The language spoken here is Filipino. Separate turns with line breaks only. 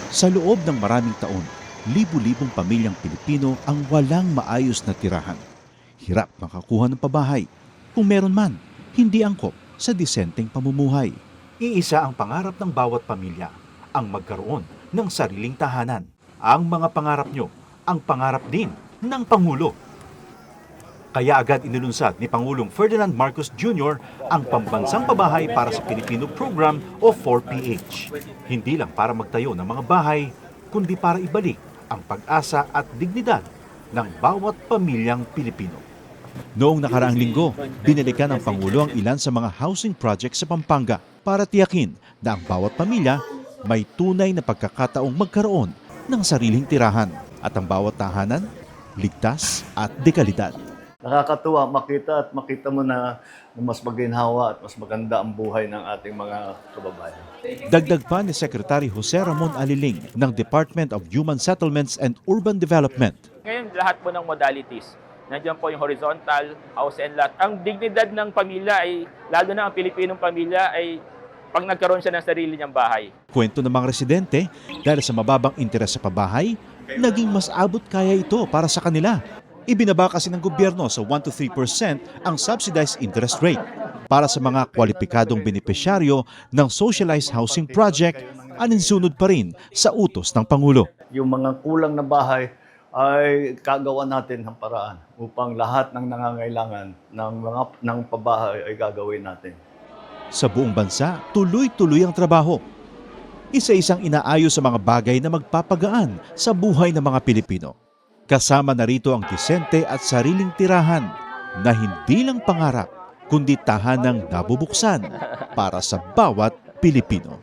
Sa loob ng maraming taon, libu-libong pamilyang Pilipino ang walang maayos na tirahan. Hirap makakuha ng pabahay. Kung meron man, hindi angkop sa disenteng pamumuhay. Iisa ang pangarap ng bawat pamilya, ang magkaroon ng sariling tahanan. Ang mga pangarap nyo, ang pangarap din ng Pangulo. Kaya agad inilunsad ni Pangulong Ferdinand Marcos Jr. ang Pambansang Pabahay para sa Pilipino Program o 4PH. Hindi lang para magtayo ng mga bahay, kundi para ibalik ang pag-asa at dignidad ng bawat pamilyang Pilipino. Noong nakaraang linggo, binalikan ng Pangulo ang ilan sa mga housing projects sa Pampanga para tiyakin na ang bawat pamilya may tunay na pagkakataong magkaroon ng sariling tirahan at ang bawat tahanan ligtas at dekalidad.
Nakakatuwa makita mo na mas maginhawa at mas maganda ang buhay ng ating mga kababayan.
Dagdag pa ni Secretary Jose Ramon Aliling ng Department of Human Settlements and Urban Development.
Ngayon, lahat po ng modalities. Nandiyan po yung horizontal, house and lot. Ang dignidad ng pamilya ay, lalo na ang Pilipinong pamilya, ay pag nagkaroon siya ng sarili niyang bahay.
Kwento ng mga residente, dahil sa mababang interes sa pabahay, naging mas abot kaya ito para sa kanila. Ibinaba kasi ng gobyerno sa 1 to 3% ang subsidized interest rate para sa mga kwalipikadong benepisyaryo ng socialized housing project, aninsunod pa rin sa utos ng Pangulo.
Yung mga kulang na bahay ay kagawa natin ng paraan upang lahat ng nangangailangan ng pabahay ay gagawin natin.
Sa buong bansa, tuloy-tuloy ang trabaho. Isa-isang inaayos sa mga bagay na magpapagaan sa buhay ng mga Pilipino. Kasama na rito ang disente at sariling tirahan na hindi lang pangarap, kundi tahanang nabubuksan para sa bawat Pilipino.